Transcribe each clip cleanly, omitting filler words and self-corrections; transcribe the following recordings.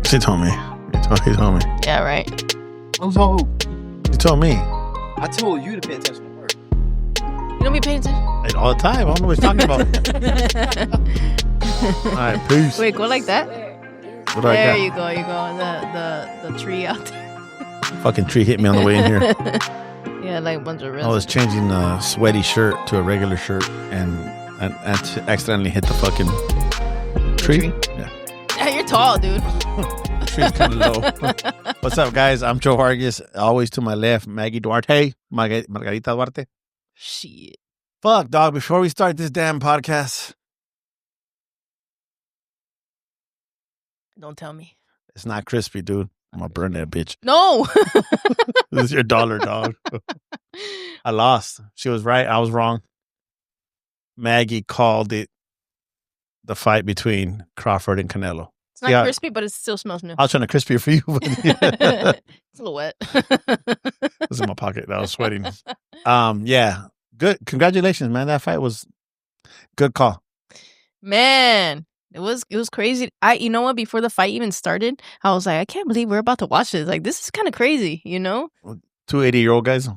She told me. He told me. Yeah, right. Who told who? You told me. I told you to pay attention to her. You don't be paying attention? Like, all the time. I don't know what he's talking about. All right, peace. Wait, go like that? What do I There got? you go. You go. The tree out there. Fucking tree hit me on the way in here. Yeah, like a bunch of I was changing a sweaty shirt to a regular shirt and accidentally hit the fucking tree. Yeah. Yeah, you're tall, dude. Tree's kind of low. What's up, guys? I'm Joe Vargas. Always to my left, Maggie Duarte. Margarita Duarte. Shit. Fuck, dog. Before we start this damn podcast, Don't tell me. it's not crispy, dude. I'm gonna burn that bitch. No. This is your dollar, dog. I lost. She was right. I was wrong. Maggie called it the fight between Crawford and Canelo. It's not Yeah. crispy, but it still smells new. I was trying to crispy it for you. But It's a little wet. This is in my pocket. I was sweating. Yeah. Good. Congratulations, man. That fight was good call. Man, it was crazy. You know what? Before the fight even started, I was like, I can't believe we're about to watch this. Like, this is kind of crazy, you know? 2 80-year-old guys.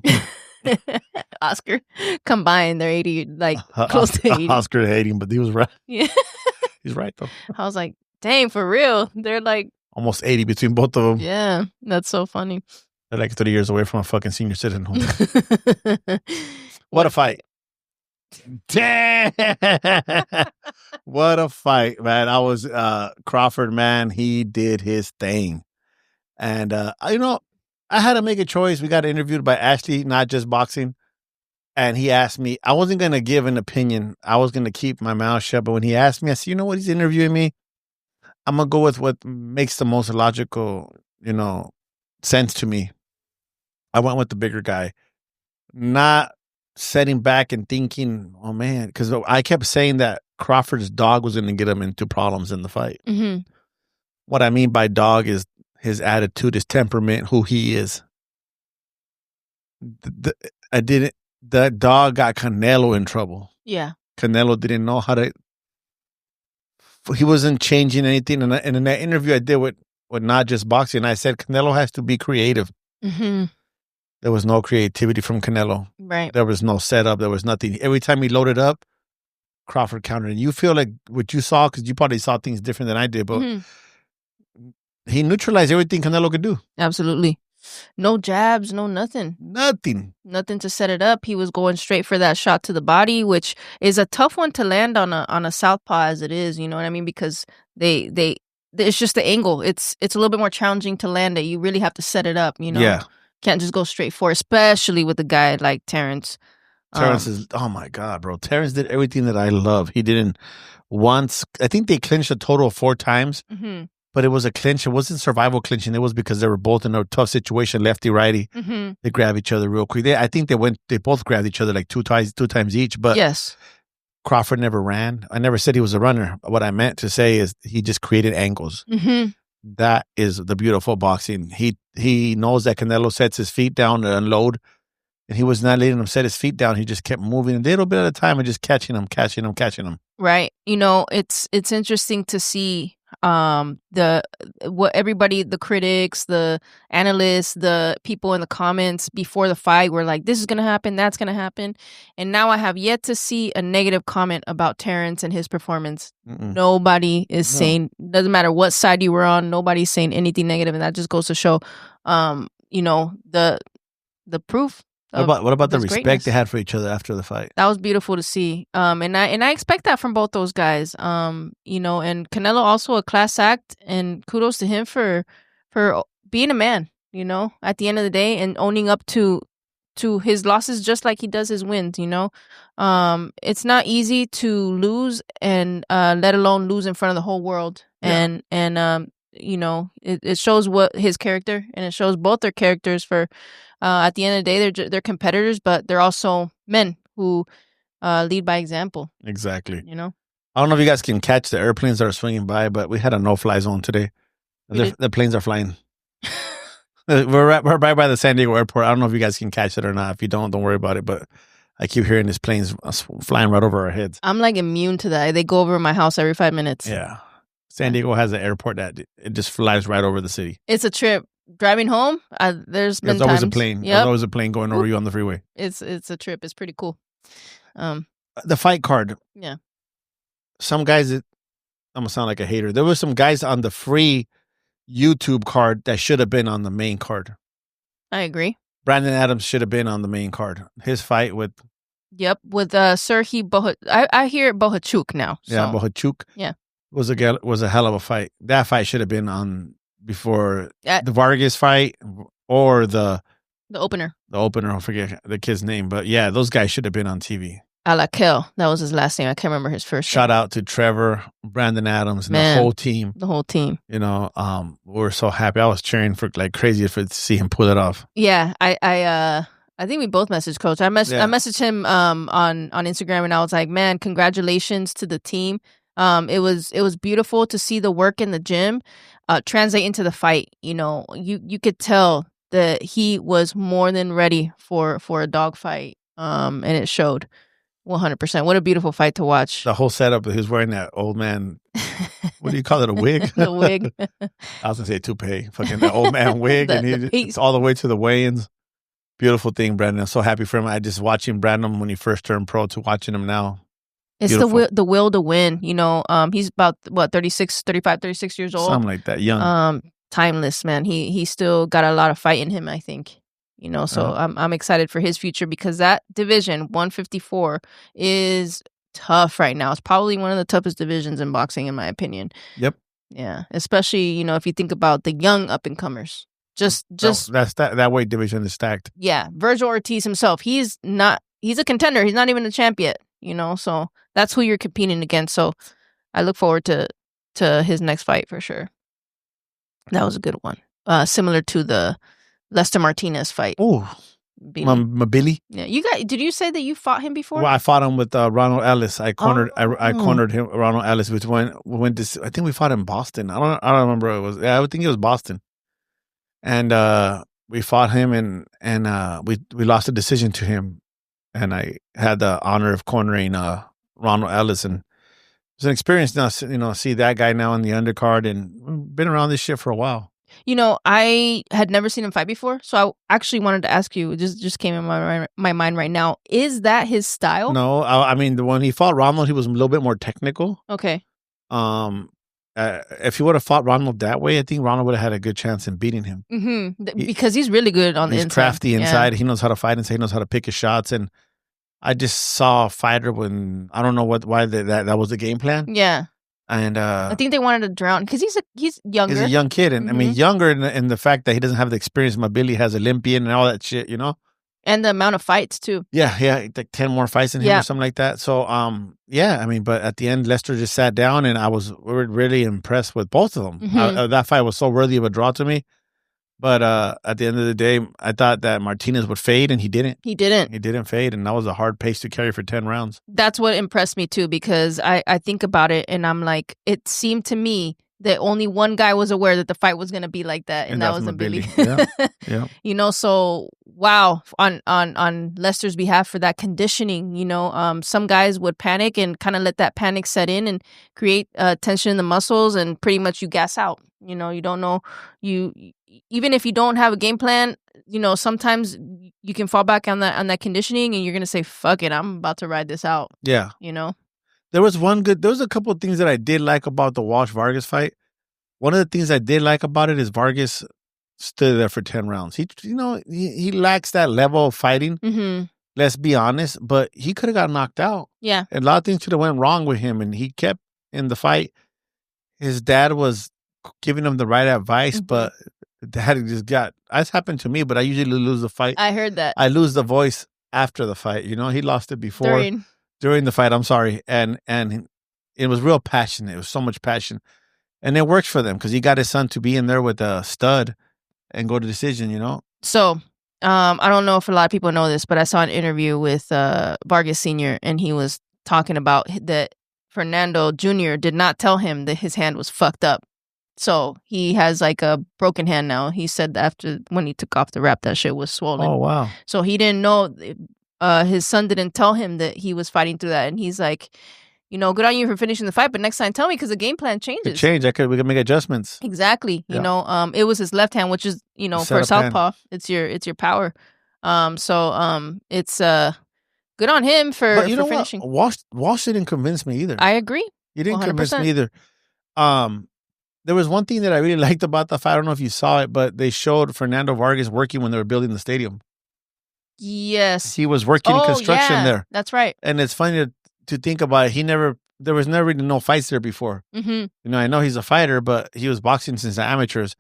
Oscar combined, they're 80, like close to 80. Oscar hating, but he was right. Yeah. He's right, though. I was like, dang, for real. They're like, Almost 80 between both of them. yeah, that's so funny. They're like 30 years away from a fucking senior citizen home. What a fight. Damn. What a fight, man. I was Crawford, man. He did his thing. And, I had to make a choice. We got interviewed by Ashley, Not Just Boxing. And he asked me, I wasn't going to give an opinion. I was going to keep my mouth shut. But when he asked me, I said, you know what? He's interviewing me. I'm going to go with what makes the most logical, sense to me. I went with the bigger guy. Not sitting back and thinking, oh, man. Because I kept saying that Crawford's dog was going to get him into problems in the fight. Mm-hmm. What I mean by dog is his attitude, his temperament, who he is. That dog got Canelo in trouble. Yeah. Canelo didn't know how to. He wasn't changing anything. And in that interview I did with Not Just Boxing, I said Canelo has to be creative. Mm-hmm. There was no creativity from Canelo. Right. There was no setup. There was nothing. Every time he loaded up, Crawford countered. And you feel like what you saw, because you probably saw things different than I did, but he neutralized everything Canelo could do. Absolutely. No jabs, no nothing. Nothing. Nothing to set it up. He was going straight for that shot to the body, which is a tough one to land on a southpaw as it is, you know what I mean? Because it's just the angle. It's a little bit more challenging to land it. You really have to set it up, Yeah. Can't just go straight for it, especially with a guy like Terrence. Terrence is, oh my God, bro. Terrence did everything that I love. He didn't once, I think they clinched a total of 4 times, but it was a clinch. It wasn't survival clinching. It was because they were both in a tough situation, lefty, righty. They grab each other real quick. I think they both grabbed each other like two times each, but yes. Crawford never ran. I never said he was a runner. What I meant to say is he just created angles. That is the beautiful boxing. He knows that Canelo sets his feet down to unload, and he was not letting him set his feet down. He just kept moving a little bit at a time and just catching him. Right. It's interesting to see the critics, the analysts, the people in the comments before the fight were like, this is gonna happen, that's gonna happen. And now I have yet to see a negative comment about Terrence and his performance. Nobody is saying, doesn't matter what side you were on, nobody's saying anything negative, and that just goes to show the proof. What about the respect greatness they had for each other after the fight? That was beautiful to see. And I expect that from both those guys. And Canelo also a class act, and kudos to him for being a man, at the end of the day, and owning up to his losses just like he does his wins, It's not easy to lose, and let alone lose in front of the whole world. Yeah. And it shows what his character, and it shows both their characters for at the end of the day, they're competitors, but they're also men who lead by example. Exactly. I don't know if you guys can catch the airplanes that are swinging by, but we had a no-fly zone today. The planes are flying. We're right by the San Diego airport. I don't know if you guys can catch it or not. If you don't worry about it. But I keep hearing these planes flying right over our heads. I'm like immune to that. They go over my house every 5 minutes. Yeah. San Diego has an airport that it just flies right over the city. It's a trip. Driving home, there's been There's always times, a plane. Yep. There's always a plane going over you on the freeway. It's a trip. It's pretty cool. The fight card. Yeah. Some guys, I'm going to sound like a hater. There were some guys on the free YouTube card that should have been on the main card. I agree. Brandon Adams should have been on the main card. His fight with... Yep, with Serhii I hear Bohachuk now. So. Yeah, Bohachuk. Yeah. Was a hell of a fight. That fight should have been on before the Vargas fight or the opener. The opener, I forget the kid's name. But yeah, those guys should have been on TV. Alakel, that was his last name. I can't remember his first name. Shout out to Trevor, Brandon Adams, and the whole team. The whole team. You know, we're so happy. I was cheering for like crazy to see him pull it off. Yeah, I think we both messaged Coach. I messaged him on Instagram, and I was like, man, congratulations to the team. It was beautiful to see the work in the gym translate into the fight. You know, you could tell that he was more than ready for a dogfight. And it showed 100%. What a beautiful fight to watch. The whole setup, he was wearing that old man, what do you call it, a wig? The wig. I was going to say toupee. Fucking that old man wig. It's all the way to the weigh-ins. Beautiful thing, Brandon. I'm so happy for him. I just watching Brandon when he first turned pro to watching him now. It's the will to win. You know, he's about, 35, 36 years old? Something like that, young. Timeless, man. He still got a lot of fight in him, I think. You know, so I'm excited for his future because that division, 154, is tough right now. It's probably one of the toughest divisions in boxing, in my opinion. Yep. Yeah, especially, you know, if you think about the young up-and-comers. That weight division is stacked. Yeah, Virgil Ortiz himself, he's a contender. He's not even a champ yet, you know, so that's who you're competing against. So I look forward to his next fight for sure. That was a good one. Similar to the Lester Martinez fight. Oh, my Billy. Yeah, did you say that you fought him before? Well, I fought him with Ronald Ellis. I cornered him, Ronald Ellis. Which we went to. I think we fought in Boston. I don't remember. I would think it was Boston. And we fought him, and we lost a decision to him. And I had the honor of cornering Ronald Ellis, and it's an experience now. You know, see that guy now in the undercard, and been around this shit for a while. You know, I had never seen him fight before, so I actually wanted to ask you. It just came in my mind right now. Is that his style? No, I mean, when he fought Ronald, he was a little bit more technical. Okay. If he would have fought Ronald that way, I think Ronald would have had a good chance in beating him. Mm-hmm. Because he's really good on the inside. He's crafty inside. Yeah. He knows how to fight inside. He knows how to pick his shots. And I just saw a fighter when I don't know why that was the game plan. Yeah. And I think they wanted to drown because he's younger. He's a young kid, and I mean younger in the fact that he doesn't have the experience. My Billy has Olympian and all that shit, you know. And the amount of fights too. Yeah, like 10 more fights in him or something like that. So, yeah, I mean, but at the end, Lester just sat down, and we were really impressed with both of them. Mm-hmm. That fight was so worthy of a draw to me. But at the end of the day, I thought that Martinez would fade, and he didn't. He didn't. He didn't fade, and that was a hard pace to carry for 10 rounds. That's what impressed me, too, because I think about it, and I'm like, it seemed to me that only one guy was aware that the fight was going to be like that, and that was Billy. Yeah. Yeah. You know, so, wow, on Lester's behalf for that conditioning, you know, some guys would panic and kind of let that panic set in and create tension in the muscles, and pretty much you gas out. You know, you don't know, even if you don't have a game plan, you know, sometimes you can fall back on that conditioning, and you're going to say, fuck it, I'm about to ride this out. Yeah. You know? There was a couple of things that I did like about the Walsh-Vargas fight. One of the things I did like about it is Vargas stood there for 10 rounds. He lacks that level of fighting. Mm-hmm. Let's be honest, but he could have got knocked out. Yeah. And a lot of things could have went wrong with him, and he kept in the fight. His dad was giving him the right advice, but dad just that's happened to me, but I usually lose the fight. I heard that. I lose the voice after the fight. You know, he lost it before. During the fight, I'm sorry. And it was real passionate. It was so much passion. And it works for them because he got his son to be in there with a stud and go to decision, you know? So, I don't know if a lot of people know this, but I saw an interview with Vargas Sr., and he was talking about that Fernando Jr. did not tell him that his hand was fucked up. So he has like a broken hand now. He said after when he took off the wrap, that shit was swollen. Oh, wow. So he didn't know... his son didn't tell him that he was fighting through that, and he's like, good on you for finishing the fight, but next time tell me because the game plan It changes. changed. We can make adjustments. Exactly. Yeah. It was his left hand, which is, for a setup southpaw, it's your power. It's good on him for But you know finishing. what? Walsh didn't convince me either. I agree. You didn't convince 100%. me either. There was one thing that I really liked about the fight. I don't know if you saw it, but they showed Fernando Vargas working when they were building the stadium. Yes. He was working in construction there. That's right. And it's funny to think about it. There was never really no fights there before. Mm-hmm. I know he's a fighter, but he was boxing since the amateurs.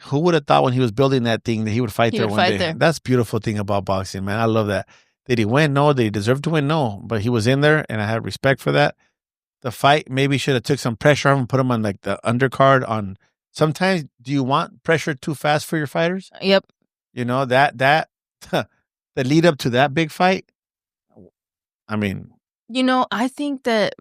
Who would have thought when he was building that thing that he would fight there one day? There. That's beautiful thing about boxing, man. I love that. Did he win? No. Did he deserve to win? No. But he was in there, and I have respect for that. The fight maybe should have took some pressure off and put him on like the undercard on. Sometimes, do you want pressure too fast for your fighters? Yep. That the lead up to that big fight. I mean, I think that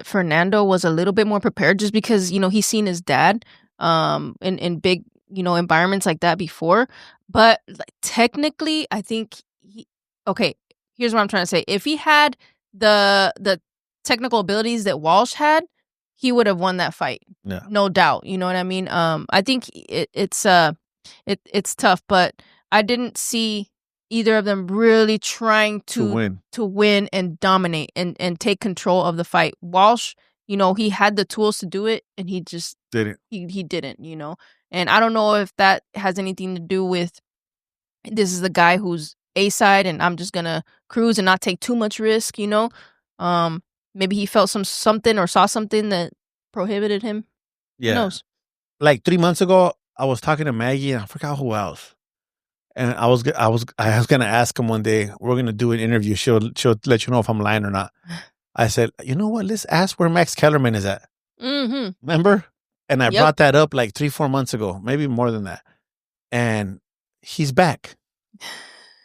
Fernando was a little bit more prepared just because he's seen his dad in big environments like that before. But technically, I think here's what I'm trying to say. If he had the technical abilities that Walsh had, he would have won that fight. Yeah. No doubt. You know what I mean? I think it's tough, but I didn't see either of them really trying to win and dominate and take control of the fight. Walsh, he had the tools to do it, and he just didn't. He didn't, And I don't know if that has anything to do with this is the guy who's A-side, and I'm just gonna cruise and not take too much risk, Maybe he felt something or saw something that prohibited him. Yeah. Who knows? Like 3 months ago, I was talking to Maggie, and I forgot who else. And I was gonna ask him one day. We're gonna do an interview. She'll let you know if I'm lying or not. I said, you know what? Let's ask where Max Kellerman is at. Mm-hmm. Remember? And I brought that up like 3-4 months ago, maybe more than that. And he's back.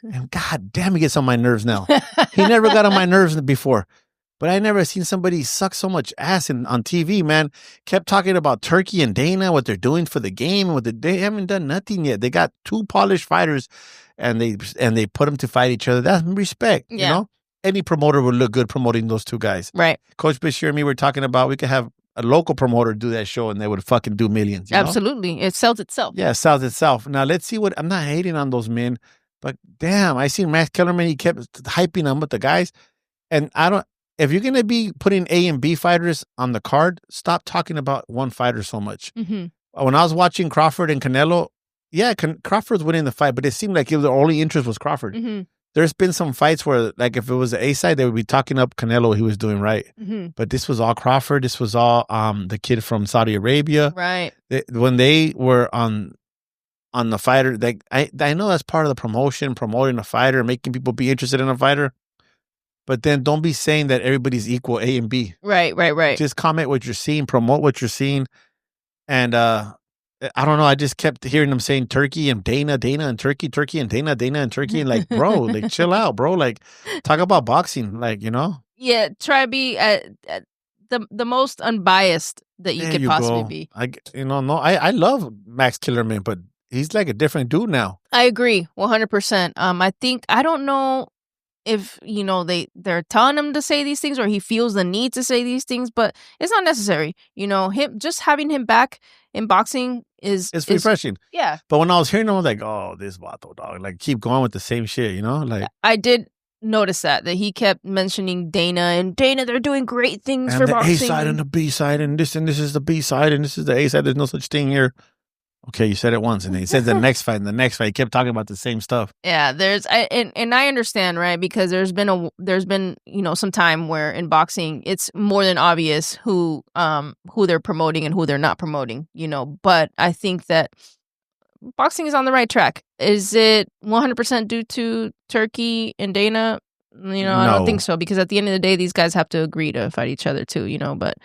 And God damn, he gets on my nerves now. He never got on my nerves before. But I never seen somebody suck so much ass on TV, man. Kept talking about Turki and Dana, what they're doing for the game. They haven't done nothing yet. They got 2 polished fighters, and they put them to fight each other. That's respect, Any promoter would look good promoting those 2 guys. Right. Coach Bashir and me were talking about we could have a local promoter do that show, and they would fucking do millions. Absolutely. It sells itself. Yeah, it sells itself. Now, let's see I'm not hating on those men, but damn, I seen Max Kellerman. He kept hyping them with the guys, and if you're going to be putting A and B fighters on the card, stop talking about one fighter so much. Mm-hmm. When I was watching Crawford and Canelo, Crawford's winning the fight, but it seemed like the only interest was Crawford. Mm-hmm. There's been some fights where, like, if it was the A side, they would be talking up Canelo, he was doing right. Mm-hmm. But this was all Crawford. This was all the kid from Saudi Arabia. Right. When they were on the fighter, I know that's part of the promotion, promoting a fighter, making people be interested in a fighter. But then don't be saying that everybody's equal A and B. Right. Just comment what you're seeing, promote what you're seeing. And I don't know, I just kept hearing them saying Turki and Dana and Turki and Dana and Turki. And like, bro, like chill out, bro. Like talk about boxing, like, Yeah, try to be the most unbiased that you could possibly be. I love Max Kellerman, but he's like a different dude now. I agree 100%. I don't know if they're telling him to say these things or he feels the need to say these things, but it's not necessary. Him just having him back in boxing is refreshing. Yeah. But when I was hearing him, I was like, oh, this vato dog, like keep going with the same shit, like I did notice that he kept mentioning Dana, they're doing great things for boxing. A side and the B side, and this is the B side, and this is the A side. There's no such thing here. Okay, you said it once, and then he said the next fight, and the next fight, he kept talking about the same stuff. Yeah, and I understand, right? Because there's been some time where in boxing it's more than obvious who they're promoting and who they're not promoting, But I think that boxing is on the right track. Is it 100% due to Turki and Dana? I don't think so, because at the end of the day, these guys have to agree to fight each other too, But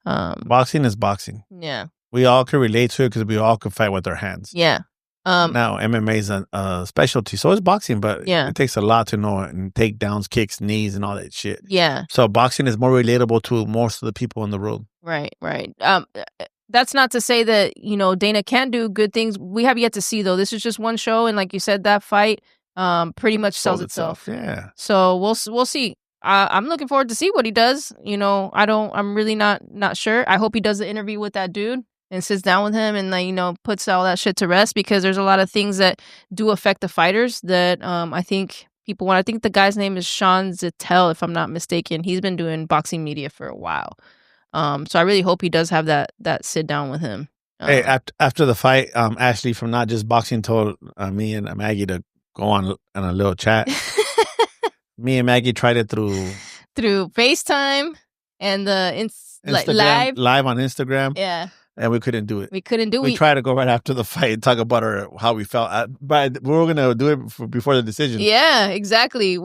boxing is boxing. Yeah. We all can relate to it because we all can fight with our hands. Yeah. Now, MMA is a specialty. So is boxing, but it takes a lot to know it, and takedowns, kicks, knees, and all that shit. Yeah. So boxing is more relatable to most of the people in the world. Right. That's not to say that, Dana can't do good things. We have yet to see, though. This is just one show. And like you said, that fight pretty much sells itself. Yeah. So we'll see. I'm looking forward to see what he does. I'm really not sure. I hope he does the interview with that dude and sits down with him and puts all that shit to rest, because there's a lot of things that do affect the fighters that I think people want. I think the guy's name is Sean Zittel, if I'm not mistaken. He's been doing boxing media for a while. So I really hope he does have that sit down with him. Hey, after the fight, Ashley from Not Just Boxing told me and Maggie to go on a little chat. Me and Maggie tried it through FaceTime and the live on Instagram. Yeah. And we couldn't do it. We tried to go right after the fight and talk about how we felt. But we were going to do it before the decision. Yeah, exactly.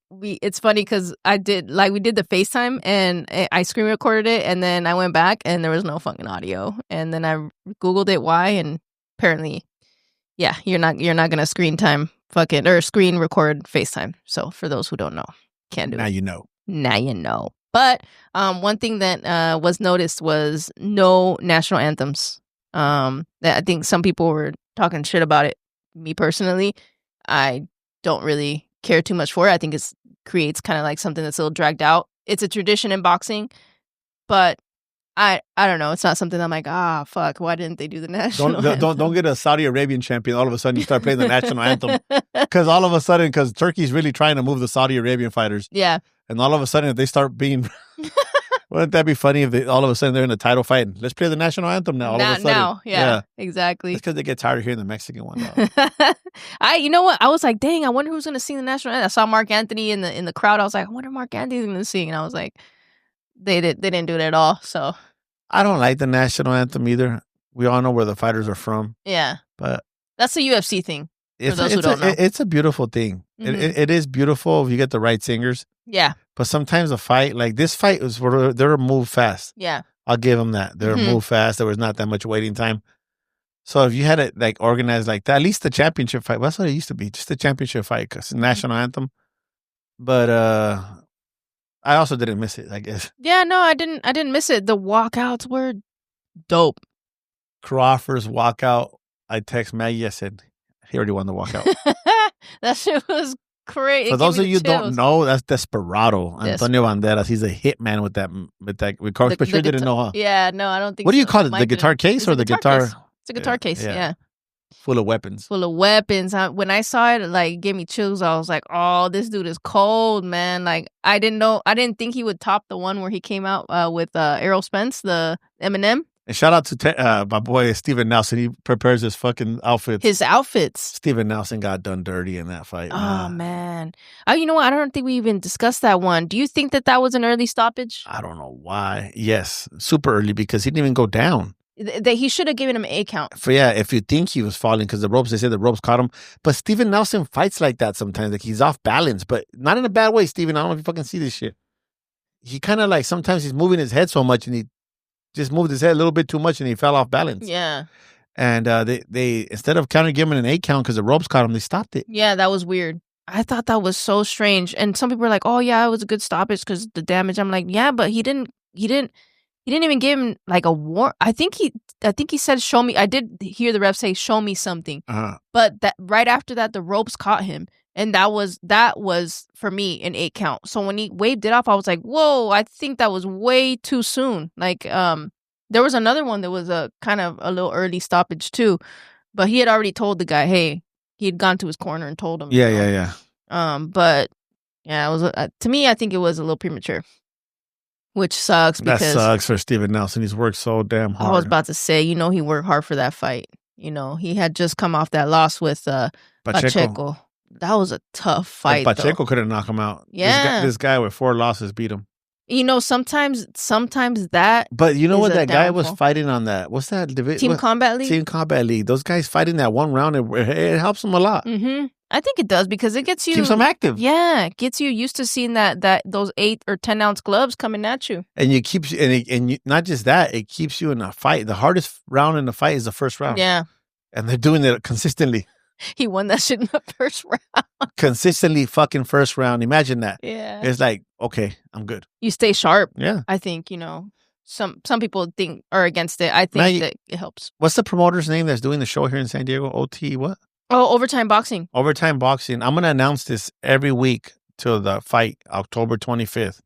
It's funny because we did the FaceTime and I screen recorded it, and then I went back and there was no fucking audio. And then I Googled it why, and apparently, yeah, you're not going to screen record FaceTime. So for those who don't know, can't do it. Now you know. But one thing that was noticed was no national anthems. I think some people were talking shit about it. Me personally, I don't really care too much for it. I think it creates kind of like something that's a little dragged out. It's a tradition in boxing, but I don't know. It's not something I'm like, fuck, why didn't they do the national anthem? Don't get a Saudi Arabian champion. All of a sudden you start playing the national anthem. Because Turkey's really trying to move the Saudi Arabian fighters. Yeah. And all of a sudden, if they start being, wouldn't that be funny if all of a sudden they're in a title fight and let's play the national anthem now? All of a sudden, now, yeah, exactly. It's because they get tired of hearing the Mexican one. You know what? I was like, dang, I wonder who's gonna sing the national anthem. I saw Mark Anthony in the crowd. I was like, I wonder if Mark Anthony's gonna sing, and I was like, they didn't do it at all. So I don't like the national anthem either. We all know where the fighters are from. Yeah, but that's a UFC thing. For those who don't know, it's a beautiful thing. Mm-hmm. It is beautiful if you get the right singers. Yeah. But sometimes a fight, like this fight, they're moved fast. Yeah. I'll give them that. They're moved fast. There was not that much waiting time. So if you had it like organized like that, at least the championship fight, that's what it used to be, just the championship fight, because national anthem. But I also didn't miss it, I guess. Yeah, no, I didn't miss it. The walkouts were dope. Crawford's walkout. I text Maggie. I said, he already won the walkout. That shit was crazy. For those of you who don't know, that's Desperado. Antonio Banderas. He's a hitman with that. With Carlos Patricia didn't know, huh? Yeah, no, I don't think. What do you call it? The guitar case or the guitar? It's a guitar case. Yeah. Full of weapons. When I saw it, like, it gave me chills. I was like, oh, this dude is cold, man. Like, I didn't think he would top the one where he came out with Errol Spence, the Eminem. And shout out to my boy Steven Nelson. He prepares his fucking outfits. His outfits. Steven Nelson got done dirty in that fight. Oh, man. Oh, you know what? I don't think we even discussed that one. Do you think that was an early stoppage? I don't know why. Yes, super early, because he didn't even go down. He should have given him an 8 count. If you think he was falling, because they said the ropes caught him. But Steven Nelson fights like that sometimes. Like, he's off balance, but not in a bad way, Steven. I don't know if you fucking see this shit. He kind of like, sometimes he's moving his head so much, and he just moved his head a little bit too much, and he fell off balance. Yeah. And they instead of giving him an 8 count because the ropes caught him, they stopped it. Yeah, that was weird. I thought that was so strange. And some people were like, "Oh yeah, it was a good stoppage because the damage." I'm like, "Yeah, but he didn't even give him like a warn." I think he said, "Show me." I did hear the ref say, "Show me something." But that right after that, the ropes caught him, and that was for me an 8 count. So when he waved it off, I was like, "Whoa!" I think that was way too soon. Like, there was another one that was a kind of a little early stoppage too, but he had already told the guy, "Hey," he had gone to his corner and told him. Yeah. But yeah, it was to me. I think it was a little premature. Which sucks because... That sucks for Steven Nelson. He's worked so damn hard. I was about to say, he worked hard for that fight. He had just come off that loss with Pacheco. That was a tough fight, and Pacheco couldn't knock him out. Yeah. This guy with 4 losses beat him. Sometimes that... But you know what? That guy was fighting on that... What's that? Team Combat League? Team Combat League. Those guys fighting that one round, it helps them a lot. Mm-hmm. I think it does because it gets you... Keeps them active. Yeah. It gets you used to seeing those 8 or 10 ounce gloves coming at you. And not just that, it keeps you in a fight. The hardest round in the fight is the first round. Yeah. And they're doing it consistently. He won that shit in the first round. Consistently fucking first round. Imagine that. Yeah. It's like, okay, I'm good. You stay sharp. Yeah. I think, some people are against it. I think that it helps. What's the promoter's name that's doing the show here in San Diego? OT what? Oh, Overtime Boxing. Overtime Boxing. I'm going to announce this every week till the fight, October 25th.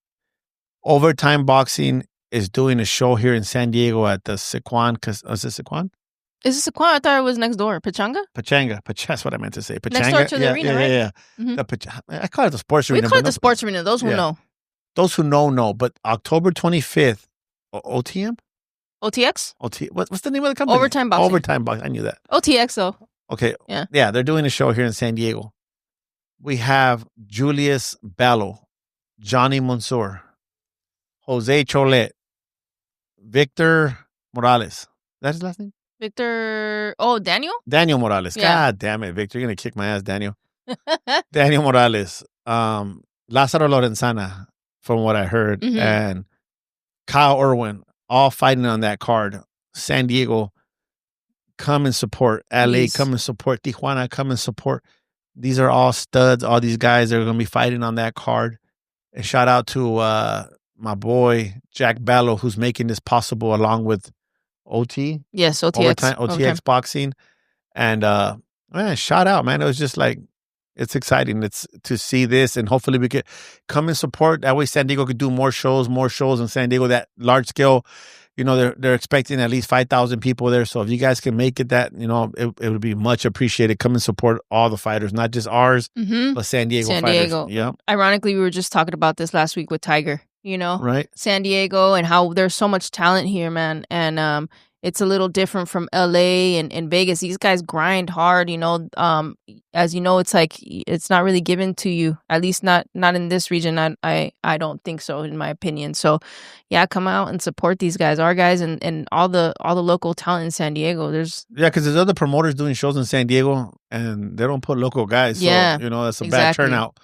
Overtime Boxing is doing a show here in San Diego at the Sequan. Is it Sequan? Is this Sequan? I thought it was next door. Pechanga? Pechanga. That's what I meant to say. Pechanga. Next door to the arena, right? Yeah. Mm-hmm. I call it the sports arena. We call it the sports arena. Those who know. Those who know. But October 25th, OTM? OTX? What's the name of the company? Overtime Boxing. Overtime Boxing. I knew that. OTX, though. Okay. Yeah, they're doing a show here in San Diego. We have Julius Ballo, Johnny Mansour, Jose Cholet, Victor Morales. That's his last name? Victor. Oh, Daniel? Daniel Morales. Yeah. God damn it, Victor. You're going to kick my ass, Daniel. Daniel Morales. Lázaro Lorenzana, from what I heard, and Kyle Irwin, all fighting on that card. San Diego, come and support. LA, come and support. Tijuana, come and support. These are all studs. All these guys are going to be fighting on that card. And shout out to my boy, Jack Ballo, who's making this possible along with OT. Yes, OTX. OTX Boxing. And man, shout out, man. It was just like, it's exciting. It's to see this, and hopefully we could come and support. That way San Diego could do more shows in San Diego, that large scale. You know, they're expecting at least 5,000 people there. So if you guys can make it that, you know, it would be much appreciated. Come and support all the fighters, not just ours, but San Diego fighters. Yeah. Ironically, we were just talking about this last week with Tiger, you know, right? San Diego, and how there's so much talent here, man. And it's a little different from LA and Vegas. These guys grind hard, you know. As you know, it's like it's not really given to you, at least not in this region. I don't think so, in my opinion. So yeah, come out and support these guys, our guys, and all the local talent in San Diego. Because there's other promoters doing shows in San Diego and they don't put local guys. So, you know, that's a bad turnout.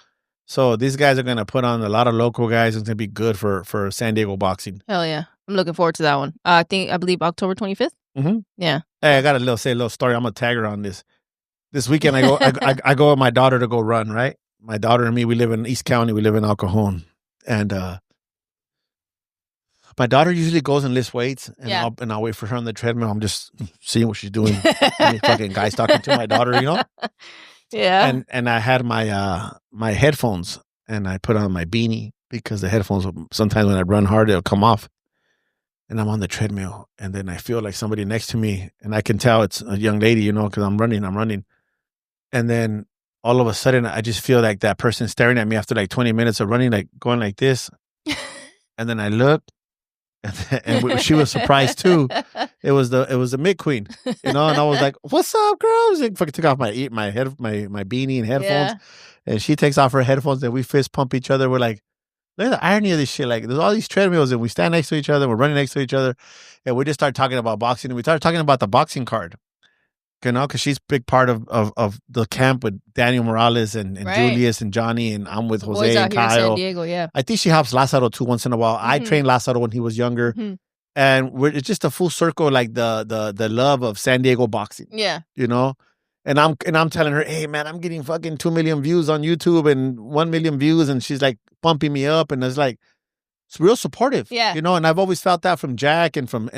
So these guys are going to put on a lot of local guys. It's going to be good for San Diego boxing. Hell yeah. I'm looking forward to that one. I believe October 25th. Yeah. Hey, I got to say a little story. I'm going to tag her on this. This weekend, I go with my daughter to go run, right? My daughter and me, we live in East County. We live in El Cajon. And my daughter usually goes and lifts weights, and I'll wait for her on the treadmill. I'm just seeing what she's doing. Fucking guys talking to my daughter, you know? Yeah. And I had my my headphones, and I put on my beanie because the headphones, sometimes when I run hard, they'll come off. And I'm on the treadmill, and then I feel like somebody next to me, and I can tell it's a young lady, you know, because I'm running. And then all of a sudden, I just feel like that person staring at me after like 20 minutes of running, like going like this. And then I looked, and she was surprised too. It was the mid queen, you know, and I was like, "What's up, girl?" I was like, fucking took off my beanie and headphones, and she takes off her headphones, and we fist pump each other. We're like, look at the irony of this shit. Like, there's all these treadmills, and we stand next to each other, we're running next to each other, and we just start talking about boxing, and we started talking about the boxing card, you know, because she's a big part of the camp with Daniel Morales and Julius and Johnny, and I'm with Jose and Kyle. Here in San Diego, yeah. I think she helps Lázaro too once in a while. I trained Lázaro when he was younger, and it's just a full circle, like the love of San Diego boxing. Yeah, you know. And I'm telling her, hey man, I'm getting fucking 2 million views on YouTube and 1 million views, and she's like pumping me up, and it's like, it's real supportive. Yeah. You know, and I've always felt that from Jack and from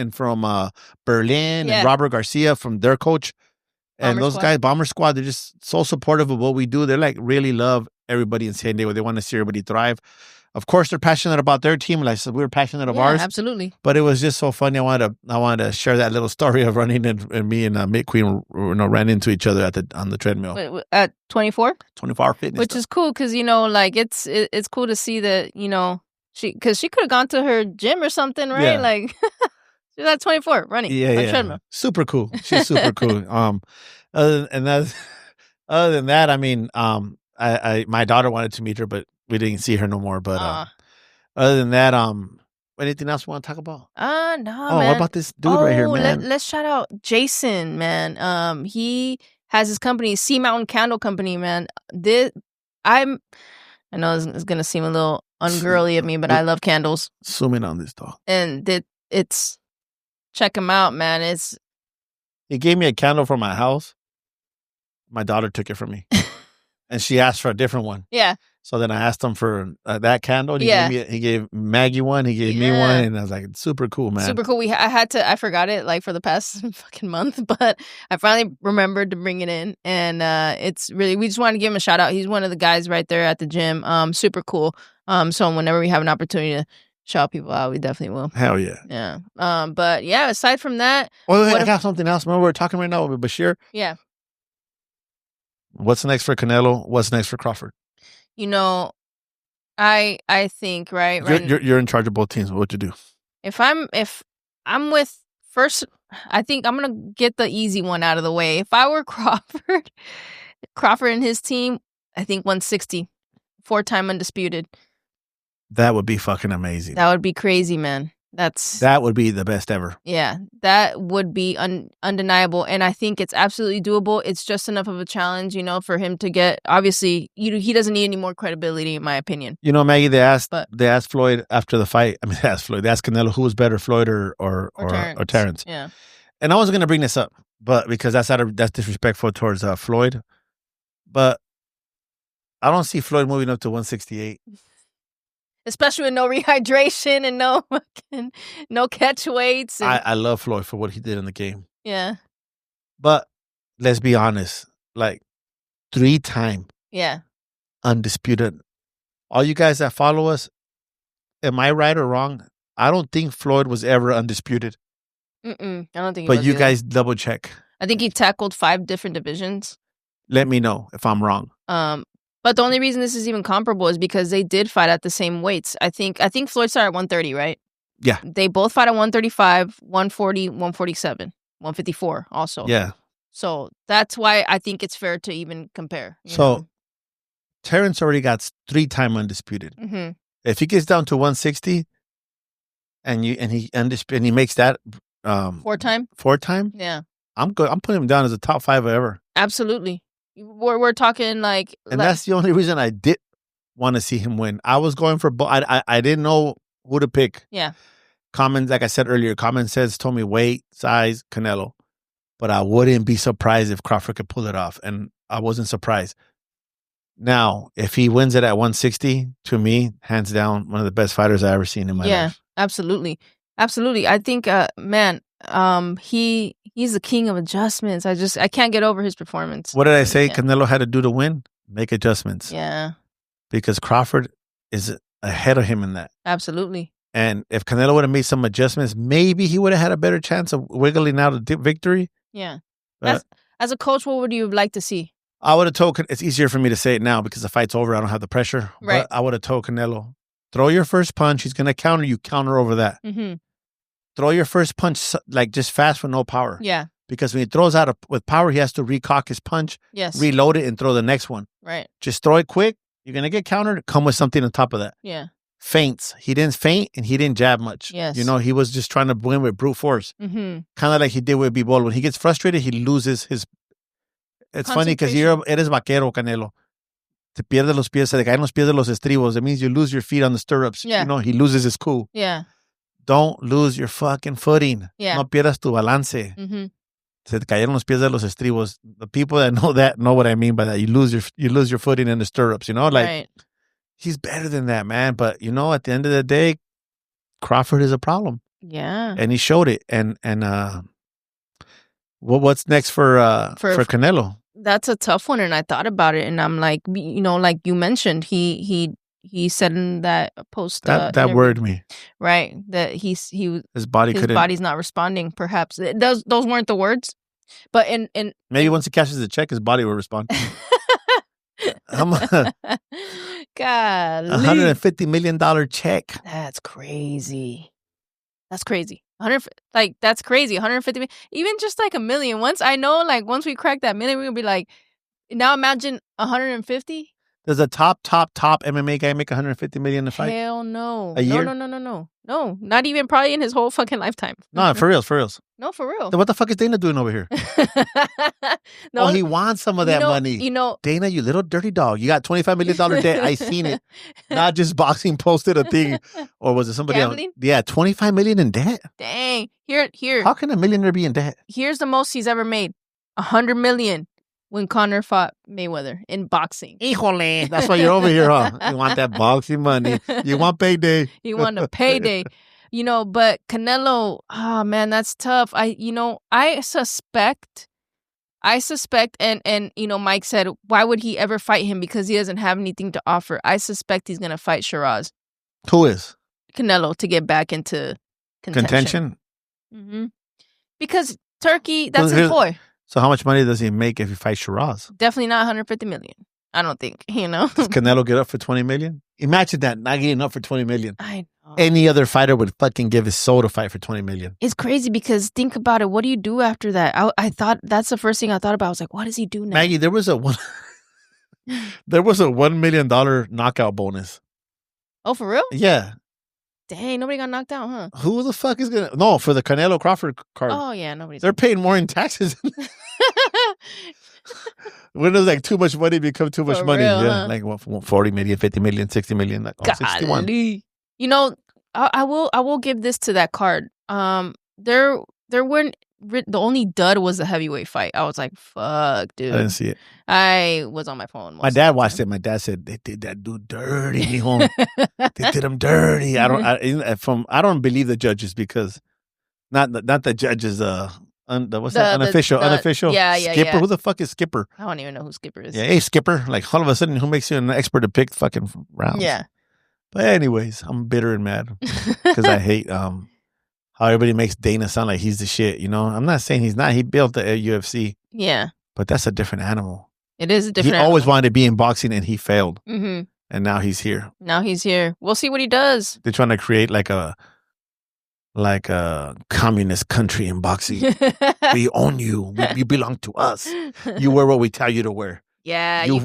Berlin and Robert Garcia, from their coach. And those guys, Bomber Squad, they're just so supportive of what we do. They're like, really love everybody in San Diego. They want to see everybody thrive. Of course, they're passionate about their team. Like I said, we're passionate of ours. Absolutely. But it was just so funny. I wanted to share that little story of running, and me and Mick Queen, ran into each other on the treadmill. At 24? 24-hour fitness. Which is cool, because, you know, like, it's cool to see that, you know, because she could have gone to her gym or something, right? Yeah. Like, she's at 24 running on treadmill. Super cool. She's super cool. Other than that, I mean, my daughter wanted to meet her, but we didn't see her no more. But other than that, anything else you want to talk about? No, man. What about this dude right here, man? Let's shout out Jason, man. He has his company, Sea Mountain Candle Company, man. I know it's gonna seem a little ungirly of me, but I love candles. Zoom in on this, dog. And it's check him out, man. He gave me a candle for my house. My daughter took it from me. And she asked for a different one. Yeah. So then I asked him for that candle. And he gave Maggie one. He gave me one, and I was like, it's super cool, man. Super cool. I forgot it like for the past fucking month, but I finally remembered to bring it in, and it's really, we just want to give him a shout out. He's one of the guys right there at the gym. Super cool. So whenever we have an opportunity to shout people out, we definitely will. Hell yeah. Yeah. But yeah, aside from that, I got something else. Remember, we're talking right now with Bashir. Yeah. What's next for Canelo? What's next for Crawford? You know, I think right. You're in charge of both teams. What you do? If I'm with first, I think I'm gonna get the easy one out of the way. If I were Crawford and his team, I think 160, 4-time undisputed. That would be fucking amazing. That would be crazy, man. That would be the best ever. Yeah, that would be undeniable, and I think it's absolutely doable. It's just enough of a challenge, for him to get. Obviously, he doesn't need any more credibility, in my opinion. Maggie, they asked Floyd after the fight. I mean, they asked Canelo who was better, Floyd or Terrence. Yeah, and I wasn't gonna bring this up, but because that's disrespectful towards Floyd, but I don't see Floyd moving up to 168. Especially with no rehydration and no catch weights. I love Floyd for what he did in the game. Yeah. But let's be honest, like 3-time. Yeah. Undisputed. All you guys that follow us, am I right or wrong? I don't think Floyd was ever undisputed. I don't think. But you guys double check. I think he tackled 5 different divisions. Let me know if I'm wrong. But the only reason this is even comparable is because they did fight at the same weights. I think Floyd started at 130, right? Yeah. They both fought at 135, 140, 147, 154 also. Yeah. So that's why I think it's fair to even compare. So Terrence already got 3-time undisputed. Mm-hmm. If he gets down to 160 and he makes that 4-time? 4-time? Yeah. I'm good. I'm putting him down as a top 5 ever. Absolutely. We're talking like... And that's the only reason I did want to see him win. I was going for... I didn't know who to pick. Yeah. Common, like I said earlier, Common Sense told me weight, size, Canelo. But I wouldn't be surprised if Crawford could pull it off. And I wasn't surprised. Now, if he wins it at 160, to me, hands down, one of the best fighters I've ever seen in my life. Yeah, absolutely. Absolutely. I think, he's the king of adjustments. I can't get over his performance. What did I say Canelo had to do to win? Make adjustments. Yeah. Because Crawford is ahead of him in that. Absolutely. And if Canelo would have made some adjustments, maybe he would have had a better chance of wiggling out a victory. Yeah. As a coach, what would you like to see? I would have told, it's easier for me to say it now because the fight's over. I don't have the pressure. Right. But I would have told Canelo, throw your first punch. He's going to counter you. Counter over that. Mm-hmm. Throw your first punch like just fast with no power. Yeah. Because when he throws out with power, he has to recock his punch, reload it, and throw the next one. Right. Just throw it quick. You're going to get countered. Come with something on top of that. Yeah. Feints. He didn't feint and he didn't jab much. Yes. He was just trying to win with brute force. Mm-hmm. Kind of like he did with B-Ball. When he gets frustrated, he loses his... It's funny because eres vaquero, Canelo. Te pierde los pies, se te caen los pies de los estribos. It means you lose your feet on the stirrups. Yeah. He loses his cool. Yeah. Don't lose your fucking footing. Yeah. No pierdas tu balance. Mm-hmm. Se te cayeron los pies de los estribos. The people that know that know what I mean by that. You lose your footing in the stirrups, right. He's better than that, man. But at the end of the day, Crawford is a problem. Yeah. And he showed it. And what's next for Canelo? That's a tough one, and I thought about it, and I'm like, like you mentioned, he said in that post that worried me, right? That his body's not responding. Perhaps those weren't the words, but in maybe once he cashes the check, his body will respond. God, $150 million check. That's crazy. That's crazy. That's crazy. 150 million, even just like $1 million. Once we crack that $1 million, we're gonna be like, now imagine 150. Does a top MMA guy make 150 million a fight? Hell no. A year? No, not even probably in his whole fucking lifetime. No, for reals. No, for real. Then what the fuck is Dana doing over here? No, he wants some of that money. Dana, you little dirty dog. You got $25 million debt. I seen it. Not just boxing posted a thing. Or was it somebody Gambling? else? Yeah, $25 million in debt. Dang. Here. How can a millionaire be in debt? Here's the most he's ever made. $100 million. when Conor fought Mayweather in boxing. Híjole, that's why you're over here, huh? You want that boxing money. You want payday. He won a payday. But Canelo, oh man, that's tough. I suspect, and Mike said, why would he ever fight him? Because he doesn't have anything to offer. I suspect he's gonna fight Shiraz. Who is? Canelo, to get back into contention. Mm-hmm. Because Turki, that's his boy. So how much money does he make if he fights Shiraz? Definitely not 150 million. I don't think, Does Canelo get up for 20 million? Imagine that, not getting up for 20 million. I know. Any other fighter would fucking give his soul to fight for 20 million. It's crazy because think about it. What do you do after that? I thought that's the first thing I thought about. I was like, what does he do now? Maggie, there was a $1 million knockout bonus. Oh, for real? Yeah. Dang, nobody got knocked out, huh? Who the fuck is gonna? No, for the Canelo Crawford card. Oh yeah, nobody's. They're paying more in taxes. When does too much money become too much money? Real, yeah, huh? 40 million, 50 million, 60 million, 61. I will give this to that card. There weren't. The only dud was the heavyweight fight. I was like, fuck, dude. I didn't see it. I was on my phone. My dad watched it. My dad said they did that dude dirty, mijo. They did him dirty. I don't believe the judges because not the judges. Unofficial. Yeah. Skipper. Yeah. Who the fuck is Skipper? I don't even know who Skipper is. Yeah, hey Skipper. Like all of a sudden, who makes you an expert to pick fucking rounds? Yeah. But anyways, I'm bitter and mad because I hate how everybody makes Dana sound like he's the shit. I'm not saying he's not. He built the UFC. Yeah. But that's a different animal. It is a different animal. He always wanted to be in boxing and he failed. Mm-hmm. And now he's here. We'll see what he does. They're trying to create like a communist country in boxing. We own you. You belong to us. You wear what we tell you to wear. Yeah, you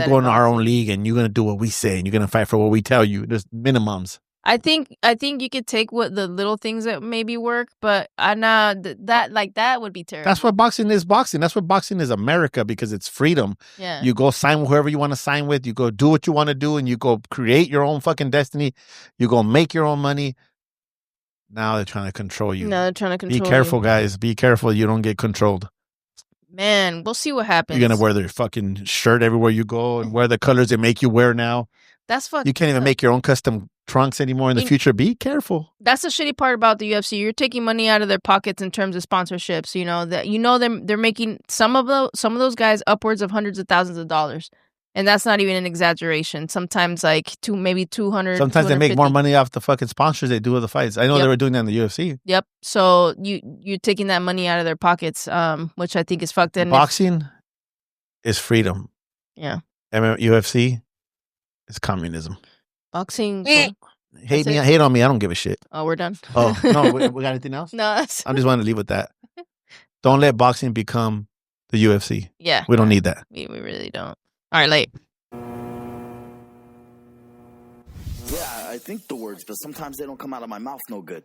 go in our own league and you're gonna do what we say and you're gonna fight for what we tell you. There's minimums. I think you could take what the little things that maybe work, but that would be terrible. That's what boxing is. That's what boxing is. America, because it's freedom. Yeah. You go sign with whoever you want to sign with. You go do what you want to do, and you go create your own fucking destiny. You go make your own money. Now they're trying to control you. Be careful, guys. Be careful. You don't get controlled. Man, we'll see what happens. You're gonna wear their fucking shirt everywhere you go and wear the colors they make you wear now. That's fucking. You can't even make your own custom trunks anymore in the future. Be careful. That's the shitty part about the UFC. You're taking money out of their pockets in terms of sponsorships. They're making some of those guys upwards of hundreds of thousands of dollars, and that's not even an exaggeration. Sometimes maybe 200. Sometimes they make more money off the fucking sponsors they do of the fights. I know they were doing that in the UFC. Yep. So you're taking that money out of their pockets, which I think is fucked. And boxing is freedom. Yeah. UFC is communism. Boxing. Hate on me. I don't give a shit. Oh, we're done. Oh, no. We got anything else? No. I just wanted to leave with that. Don't let boxing become the UFC. Yeah. We don't need that. We really don't. All right, late. Yeah, I think the words, but sometimes they don't come out of my mouth no good.